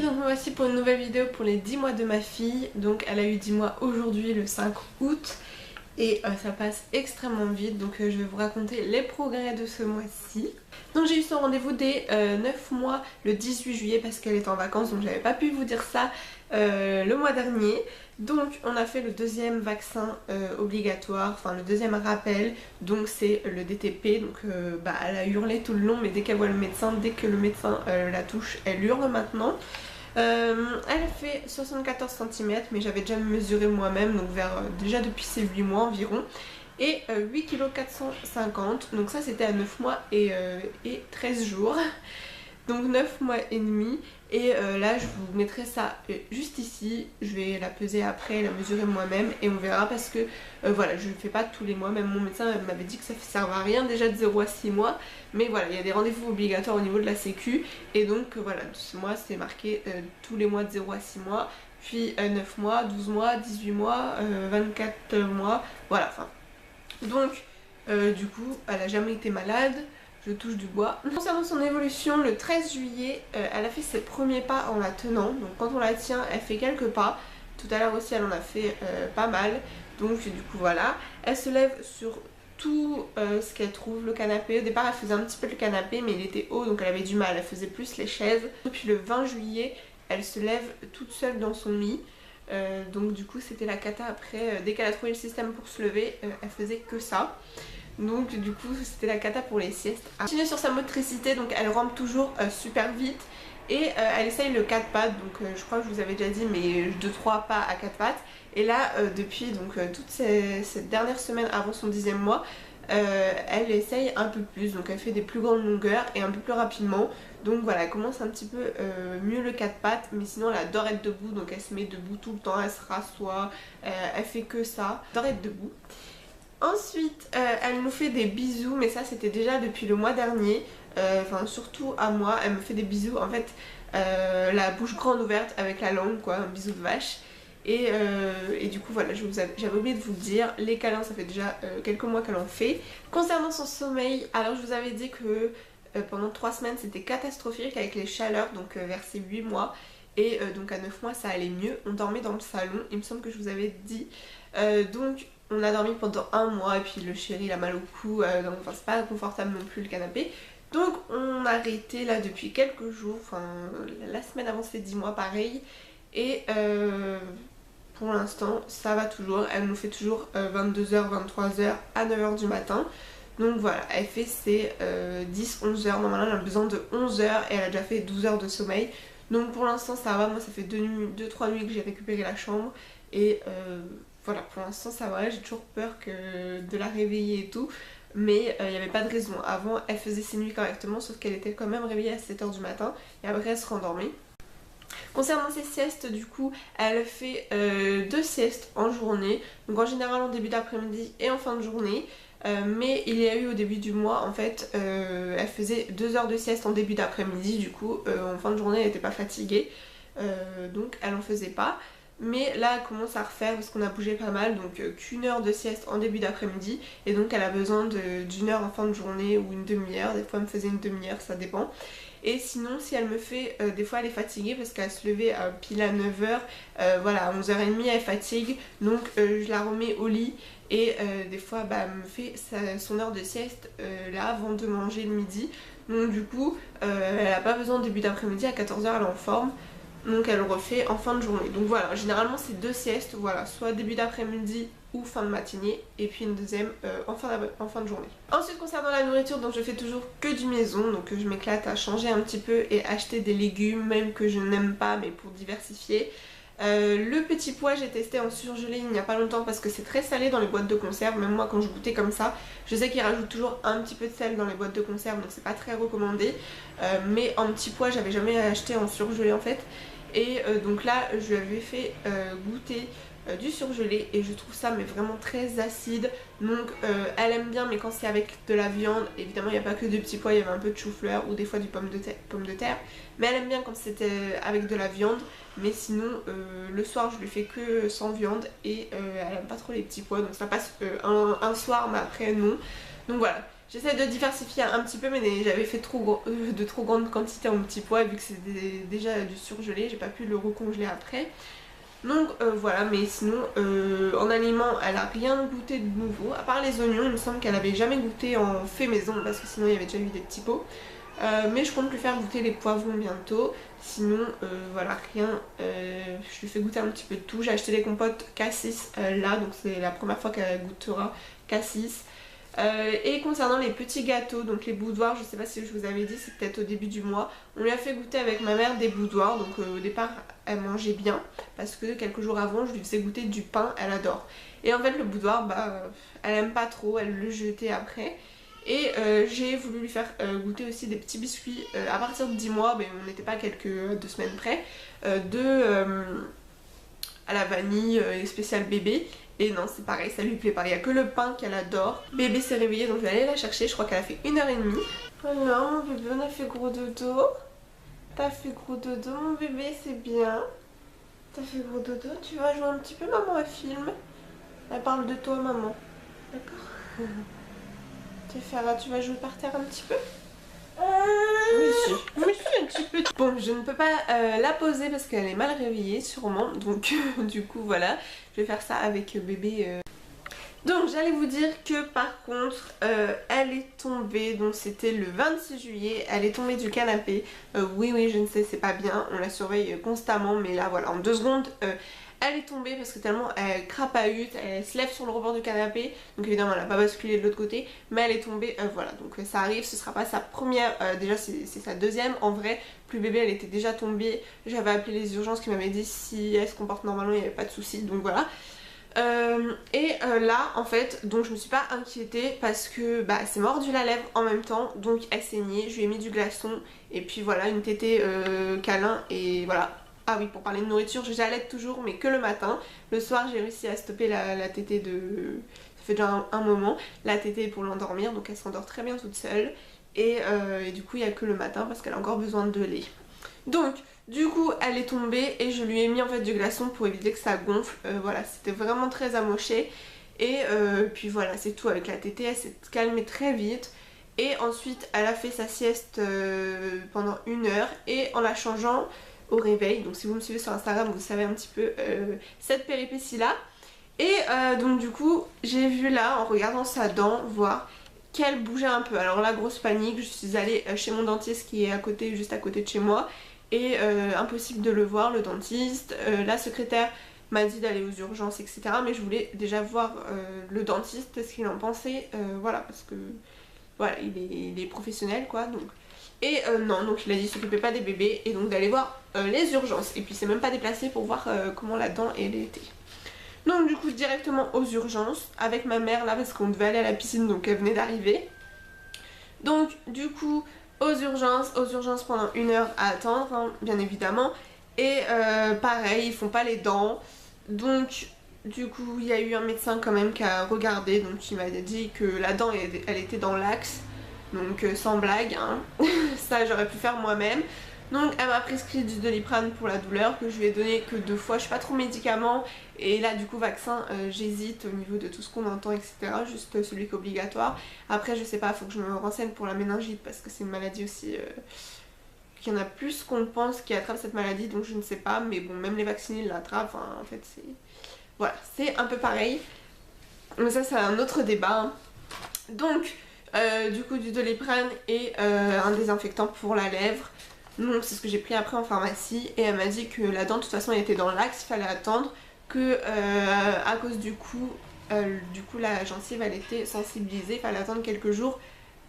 donc me voici pour une nouvelle vidéo pour les 10 mois de ma fille. Donc elle a eu 10 mois aujourd'hui le 5 août et ça passe extrêmement vite. Donc je vais vous raconter les progrès de ce mois-ci. Donc j'ai eu son rendez-vous des 9 mois le 18 juillet parce qu'elle est en vacances, donc j'avais pas pu vous dire ça le mois dernier. Donc on a fait le deuxième vaccin obligatoire, enfin le deuxième rappel, donc c'est le DTP. Donc elle a hurlé tout le long, mais dès qu'elle voit le médecin, dès que le médecin la touche, elle hurle maintenant. Elle fait 74 cm, mais j'avais déjà mesuré moi-même, donc déjà depuis ses 8 mois environ. Et 8,450 kg, donc ça c'était à 9 mois et 13 jours. Donc 9 mois et demi. Et là je vous mettrai ça juste ici. Je vais la peser après, la mesurer moi-même et on verra parce que voilà, je ne le fais pas tous les mois. Même mon médecin m'avait dit que ça ne servait à rien déjà de 0 à 6 mois. Mais voilà, il y a des rendez-vous obligatoires au niveau de la sécu. Et donc voilà, ce mois c'est marqué tous les mois de 0 à 6 mois. Puis 9 mois, 12 mois, 18 mois, 24 mois. Voilà, enfin. Donc du coup, elle a jamais été malade. Je touche du bois. Concernant son évolution, le 13 juillet, elle a fait ses premiers pas en la tenant. Donc quand on la tient, elle fait quelques pas. Tout à l'heure aussi, elle en a fait pas mal. Donc du coup voilà. Elle se lève sur tout ce qu'elle trouve, le canapé. Au départ, elle faisait un petit peu le canapé, mais il était haut, donc elle avait du mal. Elle faisait plus les chaises. Depuis le 20 juillet, elle se lève toute seule dans son lit. Donc du coup, c'était la cata après. Dès qu'elle a trouvé le système pour se lever, elle faisait que ça. Donc du coup c'était la cata pour les siestes. Continue sur sa motricité, donc elle rampe toujours super vite. Et elle essaye le 4 pattes, donc je crois que je vous avais déjà dit, mais 2-3 pas à 4 pattes. Et là depuis donc toute cette dernière semaine avant son 10e mois, elle essaye un peu plus, donc elle fait des plus grandes longueurs et un peu plus rapidement. Donc voilà, elle commence un petit peu mieux le 4 pattes, mais sinon elle adore être debout, donc elle se met debout tout le temps, elle se rassoit, elle fait que ça, elle adore être debout. Ensuite, elle nous fait des bisous, mais ça c'était déjà depuis le mois dernier, enfin surtout à moi, elle me fait des bisous, en fait la bouche grande ouverte avec la langue quoi, un bisou de vache. Et du coup voilà, j'avais oublié de vous le dire, les câlins ça fait déjà quelques mois qu'elle en fait. Concernant son sommeil, alors je vous avais dit que pendant 3 semaines c'était catastrophique avec les chaleurs, donc vers ses 8 mois. Et donc à 9 mois ça allait mieux, on dormait dans le salon, il me semble que je vous avais dit. Donc on a dormi pendant 1 mois et puis le chéri il a mal au cou, donc enfin, c'est pas confortable non plus le canapé. Donc on a arrêté là depuis quelques jours, enfin la semaine avant ses 10 mois pareil. Et pour l'instant ça va toujours, elle nous fait toujours 22h, 23h à 9h du matin. Donc voilà, elle fait ses 10-11 heures, normalement elle a besoin de 11 heures et elle a déjà fait 12 heures de sommeil. Donc pour l'instant ça va, moi ça fait 2-3 nuits que j'ai récupéré la chambre et voilà, pour l'instant ça va, j'ai toujours peur de la réveiller et tout, mais il n'y avait pas de raison. Avant elle faisait ses nuits correctement, sauf qu'elle était quand même réveillée à 7h du matin et après elle se rendormait. Concernant ses siestes, du coup, elle fait 2 siestes en journée, donc en général en début d'après-midi et en fin de journée. Mais il y a eu au début du mois en fait elle faisait 2 heures de sieste en début d'après-midi, du coup en fin de journée elle n'était pas fatiguée, donc elle en faisait pas. Mais là elle commence à refaire parce qu'on a bougé pas mal, donc qu'une heure de sieste en début d'après-midi. Et donc elle a besoin d'une heure en fin de journée ou une demi-heure, des fois elle me faisait une demi-heure, ça dépend. Et sinon si elle me fait, des fois elle est fatiguée parce qu'elle se levait pile à 9h, voilà à 11h30 elle fatigue, donc je la remets au lit. Et des fois elle me fait son heure de sieste là avant de manger le midi. Donc du coup elle n'a pas besoin de début d'après-midi, à 14h elle est en forme. Donc elle le refait en fin de journée. Donc voilà, généralement c'est 2 siestes, voilà, soit début d'après-midi ou fin de matinée, et puis une deuxième en fin de journée. Ensuite concernant la nourriture, donc je fais toujours que du maison, donc je m'éclate à changer un petit peu et acheter des légumes, même que je n'aime pas, mais pour diversifier. Le petit pois j'ai testé en surgelé il n'y a pas longtemps parce que c'est très salé dans les boîtes de conserve. Même moi quand je goûtais comme ça, je sais qu'ils rajoutent toujours un petit peu de sel dans les boîtes de conserve, donc c'est pas très recommandé. Mais en petit pois j'avais jamais acheté en surgelé en fait. Et donc là je lui avais fait goûter du surgelé et je trouve ça mais vraiment très acide. Donc elle aime bien, mais quand c'est avec de la viande, évidemment il n'y a pas que du petit pois, il y avait un peu de chou-fleur ou des fois du pomme de terre. Mais elle aime bien quand c'était avec de la viande. Mais sinon le soir je lui fais que sans viande et elle aime pas trop les petits pois, donc ça passe un soir mais après non. Donc voilà, J'essaie de diversifier un petit peu, mais j'avais fait de trop grandes quantités en petits pois vu que c'était déjà du surgelé, j'ai pas pu le recongeler après. Donc voilà, mais sinon en aliment elle a rien goûté de nouveau, à part les oignons. Il me semble qu'elle avait jamais goûté en fait maison parce que sinon il y avait déjà eu des petits pots. Mais je compte lui faire goûter les poivrons bientôt. Sinon voilà, rien, je lui fais goûter un petit peu de tout. J'ai acheté des compotes Cassis là, donc c'est la première fois qu'elle goûtera Cassis. Et concernant les petits gâteaux, donc les boudoirs, je sais pas si je vous avais dit, c'est peut-être au début du mois, on lui a fait goûter avec ma mère des boudoirs. Donc au départ elle mangeait bien parce que quelques jours avant je lui faisais goûter du pain, elle adore. Et en fait le boudoir, bah elle aime pas trop, elle le jetait après. Et j'ai voulu lui faire goûter aussi des petits biscuits à partir de 10 mois, mais on n'était pas quelques 2 semaines près, à la vanille et spécial bébé. Et non, c'est pareil, ça lui plaît pas, il n'y a que le pain qu'elle adore. Bébé s'est réveillée, donc je vais aller la chercher, je crois qu'elle a fait 1h30. Voilà, mon bébé, on a fait gros dodo. T'as fait gros dodo, mon bébé, c'est bien. T'as fait gros dodo, tu vas jouer un petit peu, maman, elle filme. Elle parle de toi, maman. D'accord. Tu vas jouer par terre un petit peu. Oui, un petit peu. Bon, je ne peux pas la poser parce qu'elle est mal réveillée sûrement. Donc du coup voilà, je vais faire ça avec bébé. Donc j'allais vous dire que par contre elle est tombée, donc c'était le 26 juillet, elle est tombée du canapé. Oui je ne sais, c'est pas bien, on la surveille constamment, mais là voilà, en 2 secondes elle est tombée parce que tellement elle crapahute, elle se lève sur le rebord du canapé. Donc évidemment elle n'a pas basculé de l'autre côté, mais elle est tombée, voilà. Donc ça arrive, ce sera pas sa première, déjà c'est sa deuxième. En vrai, plus bébé elle était déjà tombée. J'avais appelé les urgences qui m'avaient dit si elle se comporte normalement il n'y avait pas de souci, donc voilà. Là en fait, donc je me suis pas inquiétée parce que bah elle s'est mordu la lèvre en même temps, donc elle saignait, je lui ai mis du glaçon et puis voilà, une tétée câlin et voilà. Ah oui, pour parler de nourriture, j'allaite toujours mais que le matin. Le soir j'ai réussi à stopper la tétée de... Ça fait déjà un moment. La tétée pour l'endormir, donc elle s'endort très bien toute seule. Et du coup il n'y a que le matin parce qu'elle a encore besoin de lait. Donc du coup elle est tombée et je lui ai mis en fait du glaçon pour éviter que ça gonfle. Voilà, c'était vraiment très amoché. Et puis voilà, c'est tout avec la tétée, elle s'est calmée très vite. Et ensuite elle a fait sa sieste pendant 1 heure et en la changeant au réveil, donc si vous me suivez sur Instagram vous savez un petit peu cette péripétie là. Et donc du coup j'ai vu là en regardant sa dent voir qu'elle bougeait un peu. Alors là grosse panique, je suis allée chez mon dentiste qui est à côté, juste à côté de chez moi. Et impossible de le voir, le dentiste. La secrétaire m'a dit d'aller aux urgences etc. Mais je voulais déjà voir le dentiste, ce qu'il en pensait, voilà, parce que voilà, il est professionnel quoi, donc. Et non, donc il a dit s'occuper pas des bébés et donc d'aller voir les urgences. Et puis c'est même pas déplacé pour voir comment la dent elle était. Donc du coup directement aux urgences avec ma mère là parce qu'on devait aller à la piscine, donc elle venait d'arriver. Donc du coup aux urgences pendant 1 heure à attendre hein, bien évidemment. Et pareil, ils font pas les dents. Donc du coup il y a eu un médecin quand même qui a regardé, donc il m'a dit que la dent elle était dans l'axe. Donc sans blague hein. Ça j'aurais pu faire moi-même. Donc elle m'a prescrit du Doliprane pour la douleur que je lui ai donné que 2 fois. Je suis pas trop médicament et là du coup vaccin j'hésite au niveau de tout ce qu'on entend etc. Juste celui qui est obligatoire. Après je sais pas, faut que je me renseigne pour la méningite parce que c'est une maladie aussi qu'il y en a plus qu'on pense qui attrape cette maladie, donc je ne sais pas. Mais bon, même les vaccinés l'attrapent, enfin, en fait c'est... Voilà, c'est un peu pareil. Mais ça c'est un autre débat hein. Donc du coup du Doliprane et un désinfectant pour la lèvre. Non, c'est ce que j'ai pris après en pharmacie et elle m'a dit que la dent de toute façon elle était dans l'axe, il fallait attendre que à cause du coup la gencive elle était sensibilisée, il fallait attendre quelques jours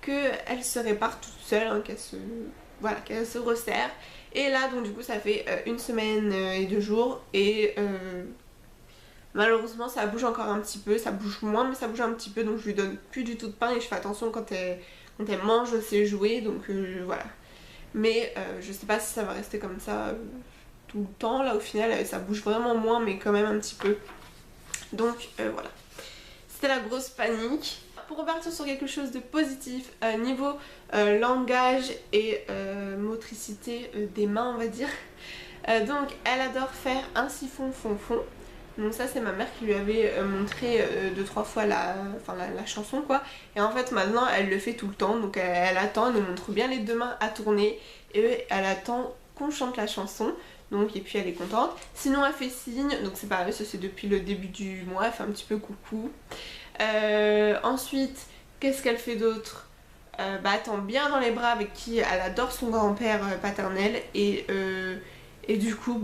qu'elle se répare toute seule, hein, qu'elle se resserre. Et là donc du coup ça fait 1 semaine et 2 jours et malheureusement ça bouge encore un petit peu, ça bouge moins mais ça bouge un petit peu, donc je lui donne plus du tout de pain et je fais attention quand elle mange ses jouets, donc voilà. Mais je sais pas si ça va rester comme ça tout le temps. Là au final ça bouge vraiment moins mais quand même un petit peu. Donc voilà. C'était la grosse panique. Pour repartir sur quelque chose de positif, niveau langage et motricité des mains on va dire. Donc elle adore faire un siphon fond. Donc ça c'est ma mère qui lui avait montré 2-3 fois la chanson quoi. Et en fait maintenant elle le fait tout le temps, donc elle attend, elle nous montre bien les deux mains à tourner et elle attend qu'on chante la chanson. Donc et puis elle est contente. Sinon elle fait signe, donc c'est pareil, ça c'est depuis le début du mois, elle fait un petit peu coucou. Ensuite, qu'est-ce qu'elle fait d'autre? Elle tend bien dans les bras avec qui elle adore son grand-père paternel et du coup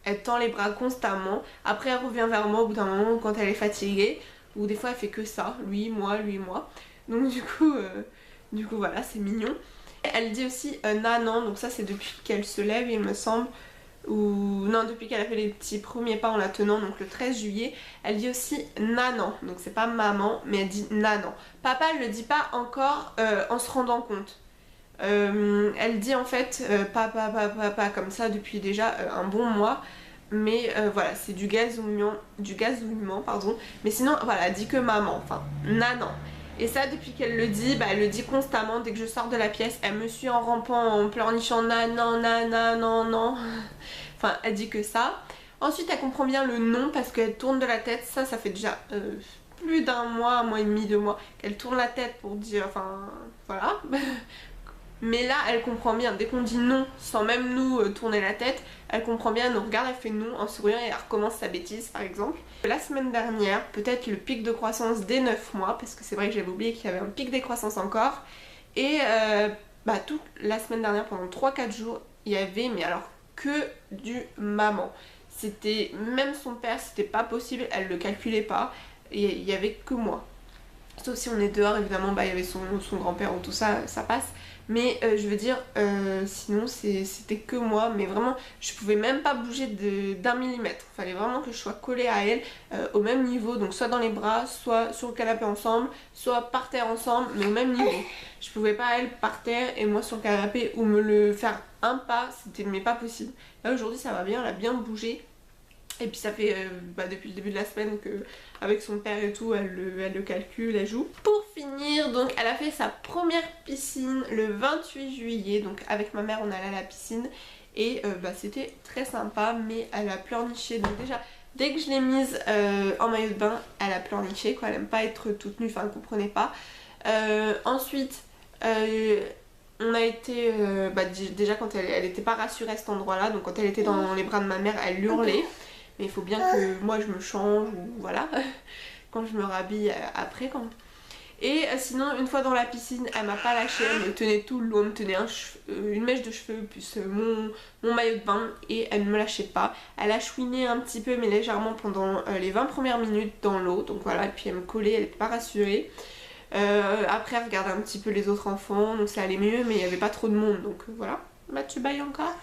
elle tend les bras constamment. Après elle revient vers moi au bout d'un moment quand elle est fatiguée, ou des fois elle fait que ça, lui, moi, lui, moi. Donc du coup voilà, c'est mignon. Elle dit aussi nanan, donc ça c'est depuis qu'elle se lève il me semble. Ou non, depuis qu'elle a fait les petits premiers pas en la tenant, donc le 13 juillet, elle dit aussi nanan, donc c'est pas maman mais elle dit nanan. Papa elle le dit pas encore en se rendant compte. Elle dit en fait papa comme ça depuis déjà un bon mois, mais voilà, c'est du gazouillement pardon, mais sinon voilà, elle dit que maman, enfin nanan. Et ça depuis qu'elle le dit, elle le dit constamment dès que je sors de la pièce, elle me suit en rampant, en pleurnichant nanan nanan non non. Enfin elle dit que ça. Ensuite elle comprend bien le nom parce qu'elle tourne de la tête, ça fait déjà plus d'un mois, un mois et demi, 2 mois qu'elle tourne la tête pour dire, enfin voilà. Mais là elle comprend bien, dès qu'on dit non sans même nous tourner la tête, elle comprend bien, elle nous regarde, elle fait non en souriant et elle recommence sa bêtise par exemple. La semaine dernière, peut-être le pic de croissance dès 9 mois, parce que c'est vrai que j'avais oublié qu'il y avait un pic de croissance encore. Et toute la semaine dernière, pendant 3-4 jours, il y avait, mais alors que du maman. C'était, même son père, c'était pas possible, elle le calculait pas, et il y avait que moi. Sauf si on est dehors évidemment, il y avait son grand-père ou tout ça, ça passe. Mais je veux dire, sinon c'était que moi, mais vraiment je pouvais même pas bouger d'un millimètre. Il fallait vraiment que je sois collée à elle au même niveau, donc soit dans les bras, soit sur le canapé ensemble, soit par terre ensemble, mais au même niveau. Je pouvais pas elle par terre et moi sur le canapé ou me le faire un pas, c'était mais pas possible. Là aujourd'hui ça va bien, elle a bien bougé. Et puis ça fait depuis le début de la semaine que avec son père et tout elle le calcule, elle joue. Pour finir, donc elle a fait sa première piscine le 28 juillet, donc avec ma mère on allait à la piscine et c'était très sympa, mais elle a pleurniché. Donc déjà dès que je l'ai mise en maillot de bain elle a pleurniché quoi, elle aime pas être toute nue, enfin elle comprenait pas. Ensuite on a été, déjà quand elle était pas rassurée à cet endroit là, donc quand elle était dans les bras de ma mère elle hurlait. Mais il faut bien que moi je me change ou voilà, quand je me rhabille après quand. Et sinon une fois dans la piscine elle m'a pas lâché, elle me tenait tout le long, elle me tenait une mèche de cheveux plus mon maillot de bain et elle ne me lâchait pas. Elle a chouiné un petit peu mais légèrement pendant les 20 premières minutes dans l'eau, donc voilà, et puis elle me collait, elle était pas rassurée. Après elle regardait un petit peu les autres enfants, donc ça allait mieux mais il n'y avait pas trop de monde, donc voilà. Tu bailles encore?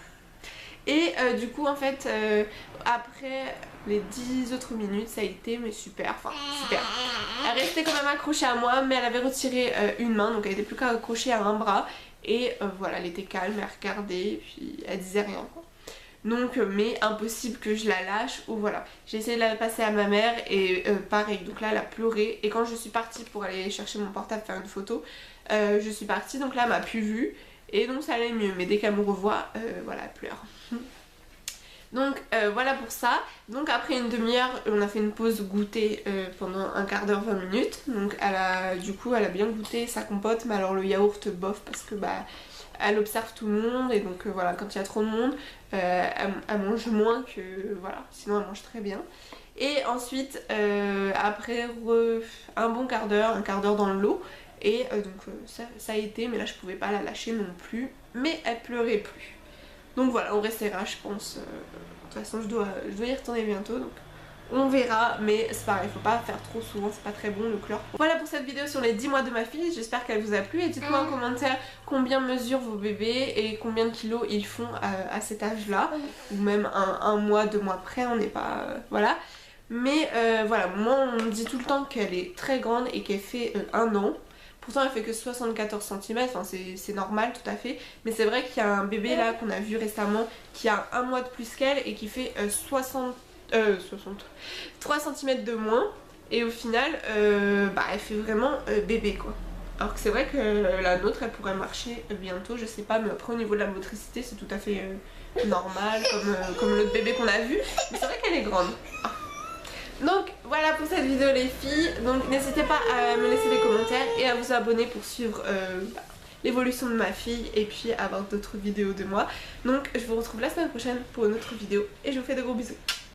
Et du coup en fait après les 10 autres minutes ça a été mais super, enfin super. Elle restait quand même accrochée à moi mais elle avait retiré une main, donc elle était plus qu'accrochée à un bras. Et voilà, elle était calme, elle regardait puis elle disait rien quoi. Donc mais impossible que je la lâche ou voilà. J'ai essayé de la passer à ma mère et pareil, donc là elle a pleuré. Et quand je suis partie pour aller chercher mon portable faire une photo, je suis partie, donc là elle m'a plus vue. Et donc ça allait mieux, mais dès qu'elle me revoit, voilà, elle pleure. Donc voilà pour ça. Donc après une demi-heure, on a fait une pause goûter pendant un quart d'heure, 20 minutes. Donc du coup elle a bien goûté sa compote, mais alors le yaourt bof parce que elle observe tout le monde. Et donc voilà, quand il y a trop de monde, elle mange moins que voilà, sinon elle mange très bien. Et ensuite après un bon quart d'heure, un quart d'heure dans l'eau. Et donc ça a été, mais là je pouvais pas la lâcher non plus, mais elle pleurait plus. Donc voilà, on restera je pense, de toute façon je dois y retourner bientôt, donc on verra, mais c'est pareil, faut pas faire trop souvent, c'est pas très bon le chlore. Voilà pour cette vidéo sur les 10 mois de ma fille, j'espère qu'elle vous a plu et dites-moi en commentaire combien mesurent vos bébés et combien de kilos ils font à cet âge là, ou même un mois, 2 mois près, on n'est pas... voilà. Mais voilà, moi on me dit tout le temps qu'elle est très grande et qu'elle fait 1 an. Pourtant elle fait que 74 cm, enfin, c'est normal tout à fait. Mais c'est vrai qu'il y a un bébé là qu'on a vu récemment qui a 1 mois de plus qu'elle et qui fait 3 cm de moins. Et au final elle fait vraiment bébé quoi. Alors que c'est vrai que la nôtre elle pourrait marcher bientôt, je sais pas, mais après au niveau de la motricité c'est tout à fait normal comme l'autre bébé qu'on a vu. Mais c'est vrai qu'elle est grande. Donc voilà pour cette vidéo les filles, donc n'hésitez pas à me laisser des commentaires et à vous abonner pour suivre l'évolution de ma fille et puis avoir d'autres vidéos de moi. Donc je vous retrouve la semaine prochaine pour une autre vidéo et je vous fais de gros bisous.